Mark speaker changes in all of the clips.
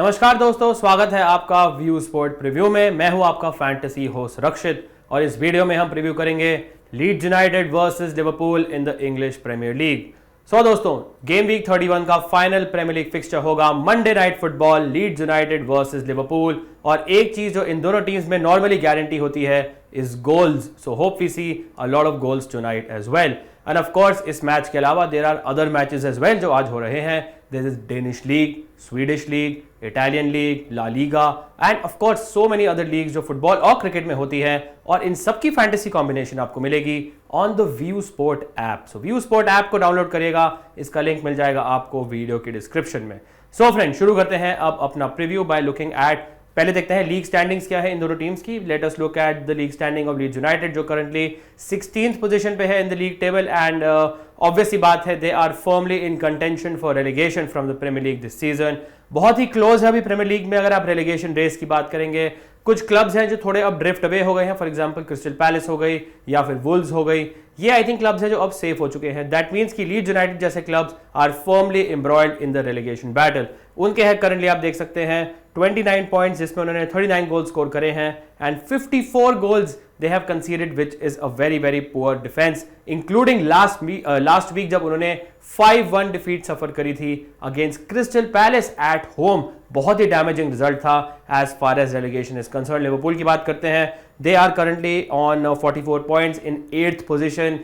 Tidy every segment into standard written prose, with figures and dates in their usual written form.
Speaker 1: नमस्कार दोस्तों, स्वागत है आपका व्यू स्पोर्ट प्रीव्यू में। मैं हूं आपका फैंटेसी होस्ट रक्षित और इस वीडियो में हम प्रीव्यू करेंगे Leeds United versus Liverpool in the English Premier League. So दोस्तों, गेम वीक 31 का फाइनल प्रीमियर लीग फिक्सचर होगा Monday night football, Leeds United versus Liverpool. और एक चीज जो इन दोनों टीम्स में नॉर्मली गारंटी होती है is goals. So hope we see a lot of goals tonight as well. And of course इस मैच के अलावा there are other matches as well जो आज हो रहे हैं। There is Danish league, Swedish league, Italian league, La Liga and of course so many other leagues जो football और क्रिकेट में होती है। और इन सब की फैंटेसी कॉम्बिनेशन आपको मिलेगी on the view sport app. So view sport app को डाउनलोड करिएगा, इसका लिंक मिल जाएगा आपको वीडियो के डिस्क्रिप्शन में। सो फ्रेंड, शुरू करते हैं अब अपना प्रीव्यू बाय लुकिंग एट, पहले देखते हैं लीग स्टैंडिंग्स क्या है इन दोनों टीम्स की। Let us look at the league standing of Leeds United जो करंटली 16th पोजीशन पे है in the league table. And obviously बात है, they are firmly in contention for relegation from the Premier League this season. बहुत ही close है अभी premiere League में। अगर आप रेलीगेशन रेस की बात करेंगे, कुछ क्लब्स हैं जो थोड़े अब ड्रिफ्ट अवे हो गए हैं। फॉर एग्जांपल क्रिस्टल पैलेस हो गई या फिर वुल्व्स हो गई। ये आई थिंक क्लब्स हैं जो अब सेफ हो चुके हैं। दैट मींस कि लीड्स यूनाइटेड जैसे clubs are firmly embroiled in the relegation battle. उनके है करंटली आप देख सकते हैं 29 पॉइंट्स, जिसमें उन्होंने 39 गोल स्कोर करे हैं and 54 goals they have conceded, which is a very very poor defense, including last week जब उन्होंने 5-1 डिफीट सफर करी थी against Crystal Palace at home. बहुत ही डैमेजिंग रिजल्ट था as far as relegation is concern. Liverpool की बात करते हैं, they are currently on 44 points in 8th position.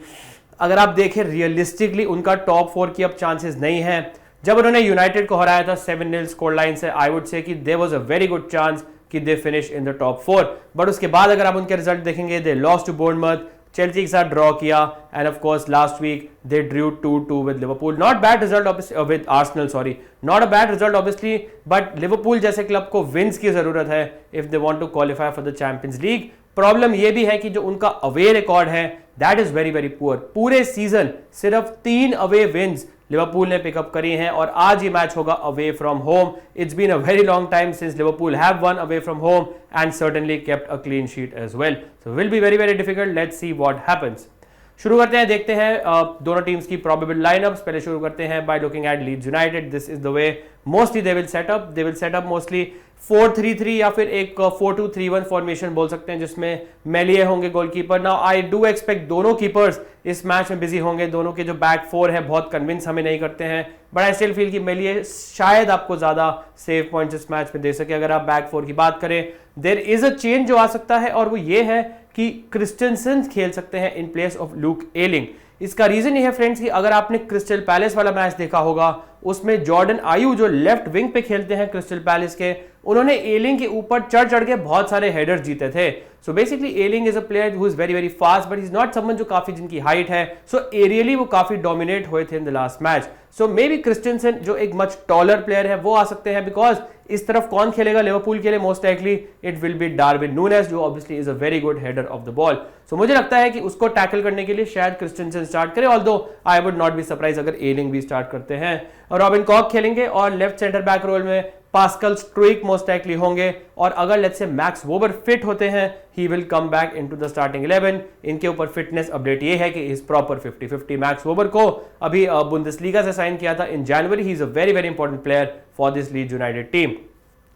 Speaker 1: अगर आप देखें रियलिस्टिकली उनका टॉप 4 की अब चांसेस नहीं है। जब उन्होंने यूनाइटेड को हराया था 7-0 स्कोर लाइन से, आई वुड से कि there was a very good chance कि they finish in the top 4। But उसके बाद अगर आप उनके रिजल्ट देखेंगे, they lost to Bournemouth, Chelsea के साथ ड्रॉ किया and of course last week they drew 2-2 with Liverpool. Not bad result with Arsenal, sorry, not a bad result obviously, but Liverpool जैसे क्लब को विंस की जरूरत है if they want to qualify for the Champions League. Problem यह भी है कि जो उनका अवे रिकॉर्ड है that is very very poor. पूरे सीजन सिर्फ 3 अवे विंस लिवरपूल ने पिकअप करी हैं और आज ये मैच होगा away from home. It's been a very long time since Liverpool have won away from home and certainly kept a clean sheet as well. So will be very very difficult, let's see what happens. शुरू करते हैं, देखते हैं दोनों teams की probable line-ups. पहले शुरू करते हैं by looking at Leeds United. This is the way mostly they will set up mostly 4-3-3 या फिर एक 4-2-3-1 फॉर्मेशन बोल सकते हैं, जिसमें मेलिए होंगे goalkeeper. Now I do expect दोनों कीपर्स इस मैच में बिजी होंगे। दोनों के जो बैक 4 है बहुत कन्विंस हमें नहीं करते हैं, बट आई स्टिल फील कि मेलिए शायद आपको ज्यादा सेव पॉइंट्स इस मैच में दे सके। अगर आप बैक 4 की बात करें, देयर इज अ चेंज जो आ सकता है और वो ये है कि क्रिस्टेंसन खेल सकते हैं इन प्लेस ऑफ लूक एलिंग। इसका रीजन ये है फ्रेंड्स कि अगर आपने क्रिस्टल पैलेस वाला मैच देखा होगा, उसमें जॉर्डन आयू जो लेफ्ट विंग पे खेलते हैं क्रिस्टल पैलेस के, उन्होंने एलिंग के ऊपर चढ़ चढ़ के बहुत सारे हेडर्स जीते थे। So basically Ayling is a player who is very very fast, but is not someone जो काफी जिनकी हाइट है। सो एरियली वो काफी डोमिनेट हुए थे in the last match. So may be Christensen जो एक मच टॉलर प्लेयर है वो आ सकते हैं, बिकॉज इस तरफ कौन खेलेगा लिवरपूल के लिए? Most likely it will be Darwin Nunez, जो obviously is a very good header of the ball. So मुझे लगता है कि उसको टैकल करने के लिए शायद क्रिस्टेंसन स्टार्ट करे, although I would not be surprise अगर एलिंग भी स्टार्ट करते हैं। और रॉबिन कॉक खेलेंगे और लेफ्ट सेंटर बैक रोल में पास्कल स्ट्रोइक मोस्ट लाइकली होंगे। और अगर लेट्स से मैक्स वोबर फिट होते हैं, he will come back into the starting 11। इनके ऊपर फिटनेस अपडेट ये है कि इज प्रॉपर 50-50। मैक्स वोबर को अभी बुंदेसलीगा से साइन किया था in January. He is a very very important player for this Leeds United team.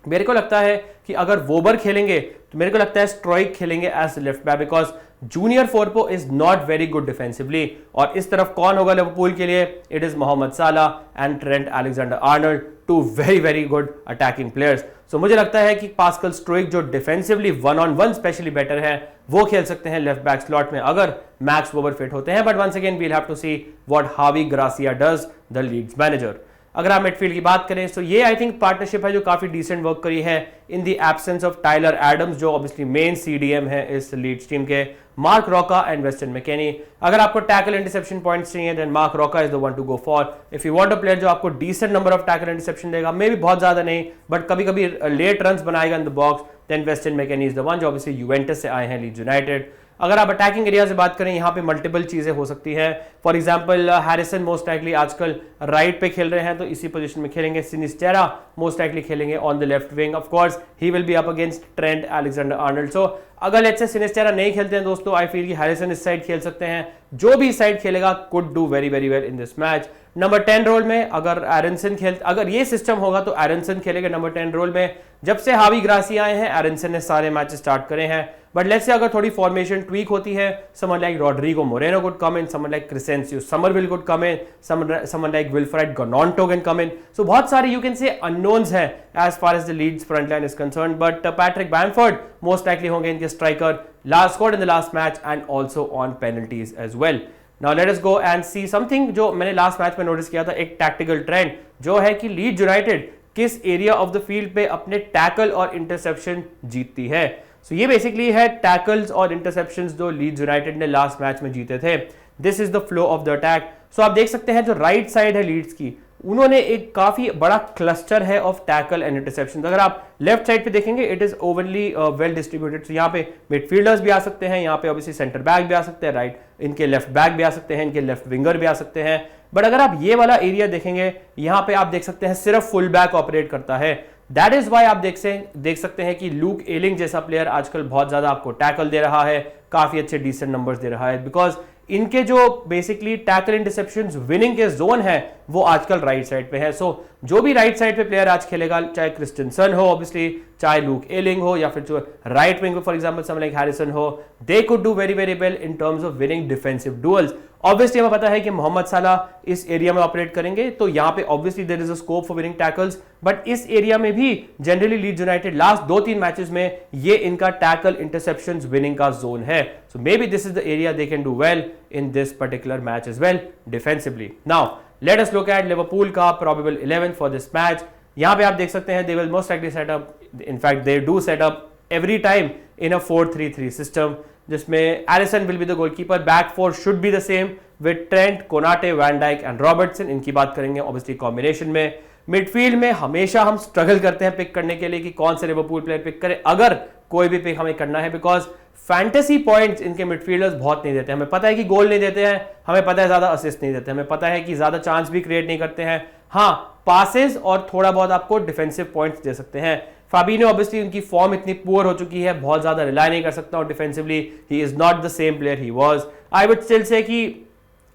Speaker 1: मेरे को लगता है कि अगर वोबर खेलेंगे तो मेरे को लगता है स्ट्रोइक खेलेंगे as left back, because Junior Firpo is not very good defensively. और इस तरफ कौन होगा लिवरपूल के लिए? It is Mohamed Salah and Trent Alexander Arnold, two very very good attacking players. So मुझे लगता है कि पास्कल स्ट्रोइक जो डिफेंसिवली 1-on-1 स्पेशली बेटर है, वो खेल सकते हैं लेफ्ट बैक स्लॉट में अगर मैक्स वोबर फिट होते हैं। But once again we'll have to see what Javi Gracia does, the Leeds manager. अगर आप मिडफील्ड की बात करें तो ये आई थिंक पार्टनरशिप है जो काफी डिसेंट वर्क करी है in the absence of Tyler Adams, जो ऑब्वियसली मेन सीडीएम है इस लीड्स टीम के, Marc Roca and Weston McKennie. अगर आपको टैकल इंटरसेप्शन पॉइंट्स चाहिए then Marc Roca is the one to go for. If you want a player जो आपको decent number of tackle interception देगा, मे भी बहुत ज्यादा नहीं बट कभी कभी लेट रन्स बनाएगा in the box, then Weston McKennie is the one, जो ऑब्वियसली यूवेंटस से आए हैं लीड्स यूनाइटेड। अगर आप अटैकिंग एरिया से बात करें, यहाँ पे मल्टीपल चीजें हो सकती है। For example Harrison most likely आजकल राइट पे खेल रहे हैं तो इसी पोजीशन में खेलेंगे। सिनिस्टेरा मोस्ट लाइकली खेलेंगे on the left wing. Of course he will be up against Trent Alexander Arnold. So अगर लेट्स से सिनेस्टेरा नहीं खेलते हैं दोस्तों, आई फील कि हैरिसन इस साइड खेल सकते हैं, जो भी साइड खेलेगा could do very very well in this match. Number 10 role में अगर एरनसन अगर ये सिस्टम होगा तो एरनसन खेलेगा नंबर 10 रोल में। जब से हावी ग्रासी आए हैं एरनसन ने सारे मैचेस स्टार्ट करे हैं, बट लेट्स से अगर थोड़ी फॉर्मेशन ट्वीक होती है, someone like Rodrigo Moreno could come in, someone like Crysencio Summerville could come in, someone like Wilfried Gnonto can come in. So बहुत सारे यू कैन से अननोन्स हैं as far as the Leeds front line is concern, but Patrick Bamford most likely होंगे इनके striker, last scored in the last match and also on penalties as well. Now let us go and see something जो मैंने last match में notice किया था, एक tactical trend जो है कि लीड्स यूनाइटेड किस एरिया ऑफ द फील्ड पे अपने टैकल और इंटरसेप्शन जीतती है। सो ये बेसिकली है टैकल्स और इंटरसेप्शंस जो लीड्स यूनाइटेड ने लास्ट मैच में जीते थे। This is the flow of the attack. So आप देख सकते हैं जो राइट साइड है लीड्स की, उन्होंने एक काफी बड़ा क्लस्टर है ऑफ टैकल एंड इंटरसेप्शन। अगर आप लेफ्ट साइड पे देखेंगे it is overly well distributed. तो यहाँ पे मिडफील्डर्स भी आ सकते हैं, यहाँ पे ऑब्वियसली सेंटर बैक भी आ सकते हैं, राइट इनके लेफ्ट बैक भी आ सकते हैं, इनके लेफ्ट विंगर भी आ सकते हैं। बट अगर आप ये वाला एरिया देखेंगे, यहाँ पे आप देख सकते हैं सिर्फ फुल बैक ऑपरेट करता है। दैट इज वाई आप देख सकते हैं कि लूक एलिंग जैसा प्लेयर आजकल बहुत ज्यादा आपको टैकल दे रहा है, काफी अच्छे डिसेंट नंबर्स दे रहा है, बिकॉज इनके जो बेसिकली टैकल इंटरसेप्शंस विनिंग के जोन है वो आजकल राइट साइड पे है। सो जो भी राइट साइड पे प्लेयर आज खेलेगा, चाहे क्रिस्टनसन हो ऑब्वियसली, चाहे लूक एलिंग हो, या फिर जो right wing for example someone like Harrison हो, they could do very very well in terms of winning defensive duels. Obviously हमें पता है कि मोहम्मद सलाह इस एरिया में ऑपरेट करेंगे, तो यहाँ पे obviously there is a scope for winning tackles, but इस एरिया में भी generally Leeds United last 2-3 matches में ये इनका टैकल इंटरसेप्शंस विनिंग का जोन है। So may be this is the area they can do well in this particular match as well defensively. Now let us look at Liverpool का probable 11 for this match. यहाँ पे आप देख सकते हैं they will most likely set up, in fact they do set up every time in a 4-3-3 system, जिसमें Alisson will be the goalkeeper, back four should be the same with Trent, Konate, Van Dijk and Robertson. इनकी बात करेंगे obviously combination में। Midfield में हमेशा हम struggle करते हैं पिक करने के लिए कि कौन से लिवरपूल प्लेयर पिक करें, अगर कोई भी पिक हमें करना है, बिकॉज फैंटेसी पॉइंट्स इनके मिडफील्डर्स बहुत नहीं देते। हमें पता है कि गोल नहीं देते हैं, हमें पता है ज्यादा असिस्ट नहीं देते, हमें पता है कि ज्यादा चांस भी क्रिएट नहीं करते हैं, हाँ पासेस और थोड़ा बहुत आपको डिफेंसिव पॉइंट्स दे सकते हैं। फाबिनो ऑब्वियसली उनकी फॉर्म इतनी पुअर हो चुकी है, बहुत ज्यादा रिलाई नहीं कर सकता, और defensively he is not the same player he was. I would still say कि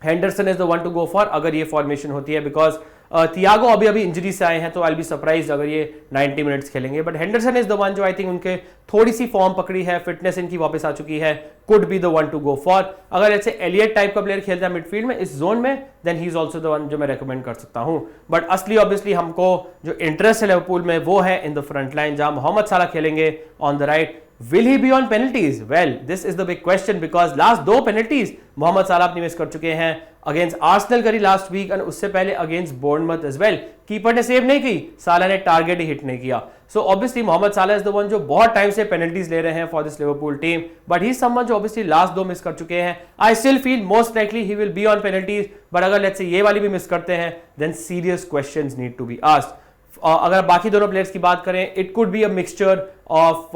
Speaker 1: Henderson is the one to go for अगर ये फॉर्मेशन होती है, बिकॉज थियागो अभी अभी इंजरी से आए हैं, तो आई बी सरप्राइज अगर ये 90 मिनट्स खेलेंगे, but Henderson is the one जो आई थिंक उनके थोड़ी सी फॉर्म पकड़ी है, फिटनेस इनकी वापस आ चुकी है, could be the one to go for. अगर ऐसे एलियट टाइप का प्लेयर खेलता है मिडफील्ड में इस जोन में, then he is also the one जो मैं रेकमेंड कर सकता हूं। बट असली ऑब्वियसली हमको जो इंटरेस्ट है लिवरपूल में वो है इन द फ्रंट लाइन, जहां मोहम्मद सलाह खेलेंगे on the right. Will he be on penalties? Well, this is the big question because last 2 penalties Mohamed Salah अपनी मिस कर चुके हैं। अगेंस्ट आर्सेनल करी लास्ट वीक और उससे पहले against Bournemouth as well. Keeper ने सेव नहीं की, साला ने टारगेट ही हिट नहीं किया। सो ऑब्वियसली मोहम्मद सलाह इज द वन जो बहुत टाइम से पेनल्टीज ले रहे हैं for this Liverpool team, but he someone जो ऑब्वियसली लास्ट 2 मिस कर चुके हैं। I still feel most likely he will be on penalties, but अगर लेट्स से ये वाली भी मिस करते हैं then serious questions need to be asked. अगर बाकी दोनों प्लेयर्स की बात करें, it could be a mixture of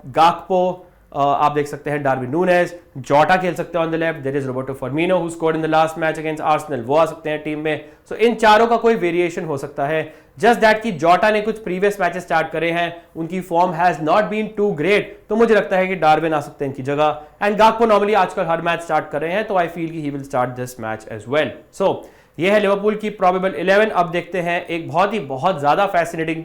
Speaker 1: Gakpo, आप देख सकते हैं डार्विन नूनेज, जोटा खेल सकते हैं on the left, there is Roberto Firmino who scored in the last match against Arsenal, वो आ सकते हैं टीम में। सो इन चारों का कोई वेरिएशन हो सकता है। जस्ट दैट कि जोटा ने कुछ प्रीवियस मैचेस स्टार्ट करे हैं, उनकी form has not been too great, तो मुझे लगता है कि डार्विन आ सकते हैं इनकी जगह। एंड गाकपो नॉर्मली आजकल हर मैच स्टार्ट कर रहे हैं, तो आई फील कि he will start this match as well. So ये है लिवरपूल की प्रोबेबल 11। अब देखते हैं एक बहुत ज्यादा फैसिनेटिंग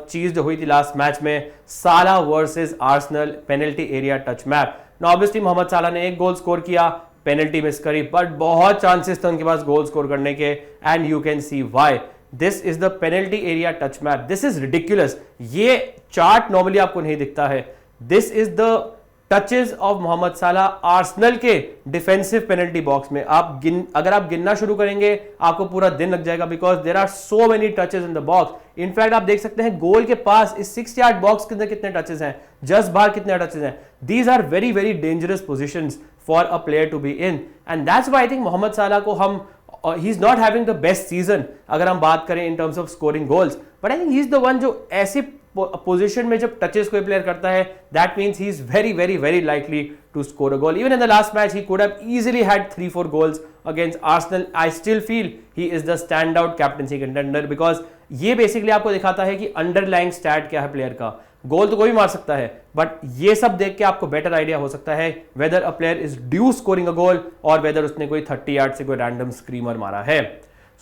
Speaker 1: चीज जो हुई थी लास्ट मैच में, Salah versus Arsenal penalty area touch map. Now obviously Mohamed Salah ने 1 गोल स्कोर किया, पेनल्टी मिस करी, बट बहुत चांसेस थे उनके पास गोल स्कोर करने के, and you can see why. This is the penalty area touch map, this is ridiculous. ये चार्ट नॉर्मली आपको नहीं दिखता है। This is the touches of Mohamed Salah Arsenal के डिफेंसिव पेनल्टी बॉक्स में। अगर आप गिनना शुरू करेंगे आपको पूरा दिन लग जाएगा, because there are so many touches in the box. In fact आप देख सकते हैं गोल के पास इस 6 यार्ड बॉक्स के अंदर कितने टचेस हैं, जस्ट बाहर कितने टचेस हैं। These are very very dangerous positions for a player to be in, and that's why I think Mohamed Salah को हम he is not having the best season अगर हम बात करें in terms of scoring goals, but I think he is the one जो ऐसे position में जब टचेस कोई प्लेयर करता है, that means he is very very very likely to score a goal. Even in the last match he could have easily had 3-4 goals against Arsenal. I still feel he is the stand out captaincy contender, because ये basically आपको दिखाता है कि underlying stat क्या है player का। गोल तो कोई भी मार सकता है, बट ये सब देख के आपको बेटर आइडिया हो सकता है whether a player is due scoring a goal और वेदर उसने कोई 30 यार्ड से कोई रैंडम स्क्रीमर मारा है।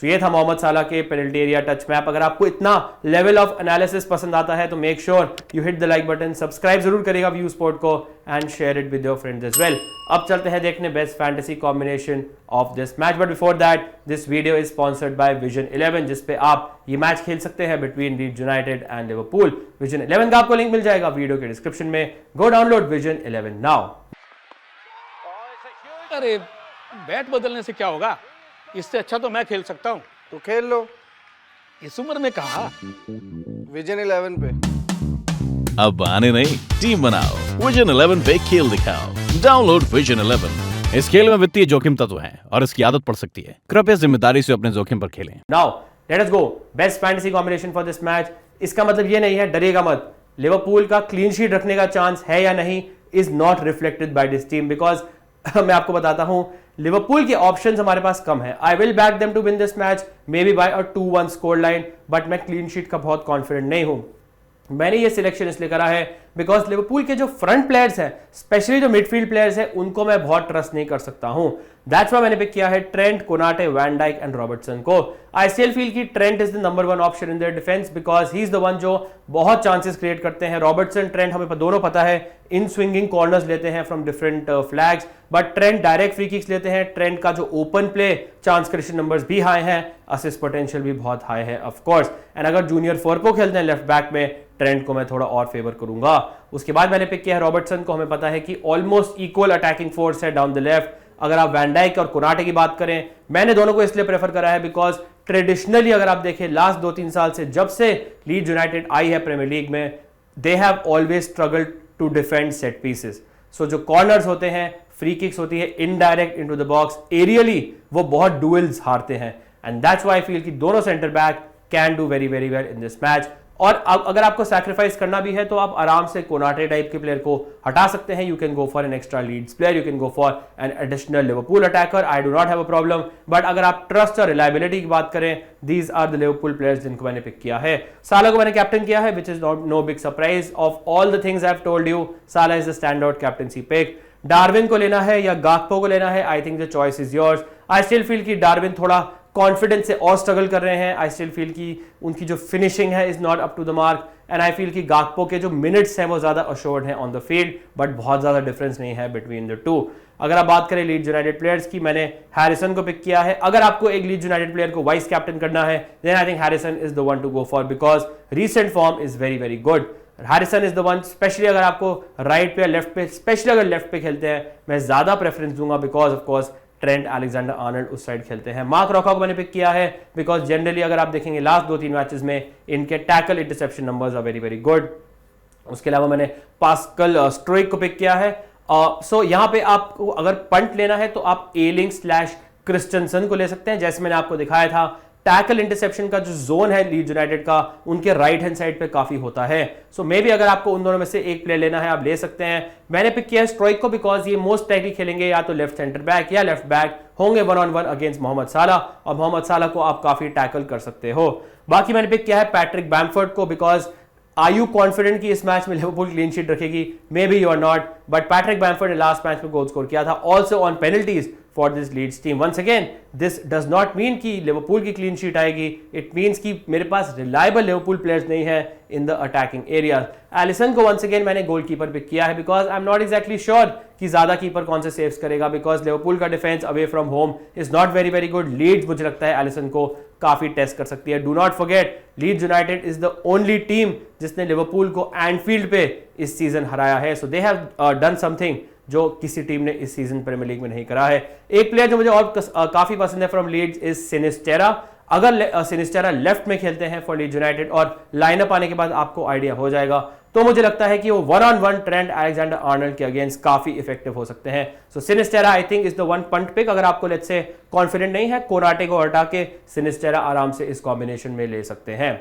Speaker 1: तो ये था मोहम्मद साला के पेनल्टी एरिया टच मैप। अगर आपको इतना लेवल ऑफ एनालिसिस पसंद आता है तो make sure you hit the like button, subscribe जरूर करेगा व्यू स्पोर्ट को and share it with your friends as well. अब चलते हैं देखने best fantasy combination of this match, but before that this video is sponsored by Vision 11, जिसपे आप ये मैच खेल सकते हैं between Leeds United and Liverpool. Vision 11 का आपको लिंक मिल जाएगा वीडियो के डिस्क्रिप्शन में। गो डाउनलोड विजन 11 नाउ।
Speaker 2: अरे बैट बदलने से क्या होगा, इससे अच्छा तो मैं खेल सकता हूँ।
Speaker 3: तो खेल लो।
Speaker 2: इस उम्र में कहा
Speaker 3: विजन 11 पे।
Speaker 4: अब आने नहीं, टीम बनाओ। विजन 11 पे खेल दिखाओ। Download vision 11। इस खेल में वित्तीय जोखिम तत्व हैं और इसकी आदत पड़ सकती है। कृपया जिम्मेदारी से अपने जोखिम पर खेलें।
Speaker 1: Now let us go best fantasy combination for this match. इसका मतलब ये नहीं है, डरिएगा मत, लिवरपूल का क्लीन शीट रखने का चांस है या नहीं is not reflected by this team, because मैं आपको बताता हूं लिवरपूल के ऑप्शंस हमारे पास कम है। I will back them to win this match may be by a 2-1 score line, but मैं क्लीन शीट का बहुत कॉन्फिडेंट नहीं हूं। मैंने ये सिलेक्शन इसलिए करा है बिकॉज लिवरपूल के जो फ्रंट प्लेयर्स हैं, स्पेशली जो मिडफील्ड प्लेयर्स हैं, उनको मैं बहुत ट्रस्ट नहीं कर सकता हूं। दैट्स व्हाई मैंने पिक किया है Trent, Konate, Van Dijk and Robertson को। आई स्टिल फील कि Trent is the number 1 option in their defence because he is the one जो बहुत चांसेस क्रिएट करते हैं। रॉबर्टसन, ट्रेंट हमें दोनों पता है इन स्विंगिंग कॉर्नर्स लेते हैं from different flags, but Trent direct free kicks लेते हैं। ट्रेंट का जो open play chance creation numbers भी हाई हैं, असिस्ट पोटेंशियल भी बहुत हाई है ऑफ कोर्स। एंड अगर जूनियर फोरपो खेलते हैं लेफ्ट बैक में, ट्रेंट को मैं थोड़ा और फेवर करूंगा। उसके बाद मैंने पिक किया है रॉबर्टसन को। हमें पता है कि ऑलमोस्ट इक्वल अटैकिंग फोर्स है डाउन द लेफ्ट। अगर आप वैन डाइक और कोनाटे की बात करें, मैंने दोनों को इसलिए प्रेफर करा है बिकॉज ट्रेडिशनली अगर आप देखें लास्ट 2-3 साल से जब से लीड्स यूनाइटेड आई है प्रीमियर लीग में, they have always struggled to defend set pieces. So जो कॉर्नर्स होते हैं, फ्री किक्स होती है indirect into the box, aerially वो बहुत डुएल्स हारते हैं। And that's why I feel कि दोनों centre back can do very very well in this match. और अब अगर आपको सैक्रिफाइस करना भी है तो आप आराम से कोनाटे टाइप के प्लेयर को हटा सकते हैं। You can go for an extra Leeds player, you can go for an additional Liverpool attacker. I do not have a problem, but अगर आप ट्रस्ट और रिलायबिलिटी की बात करें, these are the Liverpool players जिनको मैंने पिक किया है। साला को मैंने कैप्टन किया है, which is no big surprise. Of all the things I have told you, Salah is the stand out captaincy pick. Darwin को लेना है या गाकपो को लेना है, I think the choice is yours. I still feel कि Darwin थोड़ा confidence से और स्ट्रगल कर रहे हैं। आई स्टिल फील कि उनकी जो फिनिशिंग है is not up to the mark, and I feel कि गाकपो के जो मिनट्स हैं वो ज्यादा अश्योर्ड हैं ऑन द फील्ड, बट बहुत ज्यादा डिफरेंस नहीं है बिटवीन द टू। अगर आप बात करें लीड्स यूनाइटेड प्लेयर्स की, मैंने हैरिसन को पिक किया है। अगर आपको एक लीड्स यूनाइटेड प्लेयर को वाइस कैप्टन करना है, then I think Harrison is the one to go for because recent form is very very good. Harrison is the one, specially अगर आपको राइट पे या लेफ्ट पे, स्पेशली अगर लेफ्ट पे खेलते हैं, मैं ज्यादा प्रेफरेंस दूंगा because of course Trent, Alexander Arnold उस साइड खेलते हैं। मार्क रॉका को मैंने पिक किया है बिकॉज जनरली अगर आप देखेंगे लास्ट 2-3 मैचेस में इनके tackle interception numbers are very very good. उसके अलावा मैंने पास्कल स्ट्रोइक को पिक किया है। सो यहाँ पे आपको अगर पंट लेना है तो आप एलिंग / क्रिस्टनसन को ले सकते हैं। जैसे मैंने आपको दिखाया था, टैकल इंटरसेप्शन का जो जोन है लीड्स यूनाइटेड का, उनके राइट हैंड साइड पे काफी होता है। सो मे बी अगर आपको उन दोनों में से एक प्लेयर लेना है, आप ले सकते हैं। मैंने पिक किया है स्ट्रोइक को बिकॉज ये मोस्ट लाइकली खेलेंगे या तो लेफ्ट सेंटर बैक या लेफ्ट बैक, होंगे 1-on-1 अगेंस्ट मोहम्मद साला, और मोहम्मद साला को आप काफी टैकल कर सकते हो। बाकी मैंने पिक किया है पैट्रिक बैमफोर्ड को बिकॉज आर यू कॉन्फिडेंट कि इस मैच में लिवरपूल क्लीन शीट रखेगी? May be you are not, but Patrick Bamford ने लास्ट मैच में गोल स्कोर किया था, also on penalties for this Leeds team. Once again this does not mean कि Liverpool की क्लीन शीट आएगी, it means कि मेरे पास रिलायबल लिवरपूल प्लेयर्स नहीं है in the attacking area. Alisson को वंस अगेन मैंने गोलकीपर पिक किया है because I am not exactly sure कि ज्यादा कीपर कौन से सेव्स करेगा बिकॉज लिवरपूल का defence away from home is not very very good. Leeds मुझे लगता है एलिसन को काफी टेस्ट कर सकती है। Do not forget Leeds United is the only team जिसने लिवरपूल को एंफील्ड पे इस सीजन हराया है। So they have done something जो किसी टीम ने इस सीजन प्रीमियर लीग में नहीं करा है। एक प्लेयर जो मुझे और काफी पसंद है फ्रॉम लीड्स इज सिनिस्टेरा। अगर सिनिस्टेरा लेफ्ट में खेलते हैं फॉर लीड्स यूनाइटेड और लाइनअप आने के बाद आपको आइडिया हो जाएगा, तो मुझे लगता है कि वो 1-on-1 ट्रेंट अलेक्जेंडर आर्नल्ड के अगेंस्ट काफी इफेक्टिव हो सकते हैं। So Sinisterra I think is the one punt pick. अगर आपको लेट्स से कॉन्फिडेंट नहीं है, कोनाटे को हटा के सिनिस्टेरा आराम से इस कॉम्बिनेशन में ले सकते हैं।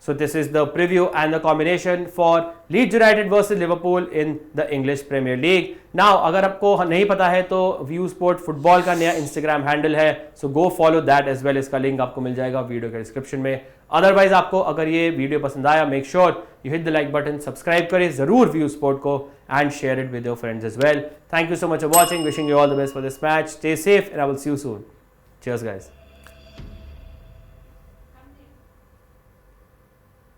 Speaker 1: So this is the preview and the combination for Leeds United versus Liverpool in the English Premier League. Now अगर आपको नहीं पता है तो व्यू स्पोर्ट फुटबॉल का नया इंस्टाग्राम हैंडल है, so go follow that as well. इसका लिंक आपको मिल जाएगा वीडियो के डिस्क्रिप्शन में। अदरवाइज आपको अगर ये वीडियो पसंद आया, make sure you hit the like button, subscribe करें जरूर व्यू स्पोर्ट को and share it with your friends as well. Thank you so much for watching, wishing you all the best for this match. Stay safe and I will see you soon. Cheers guys.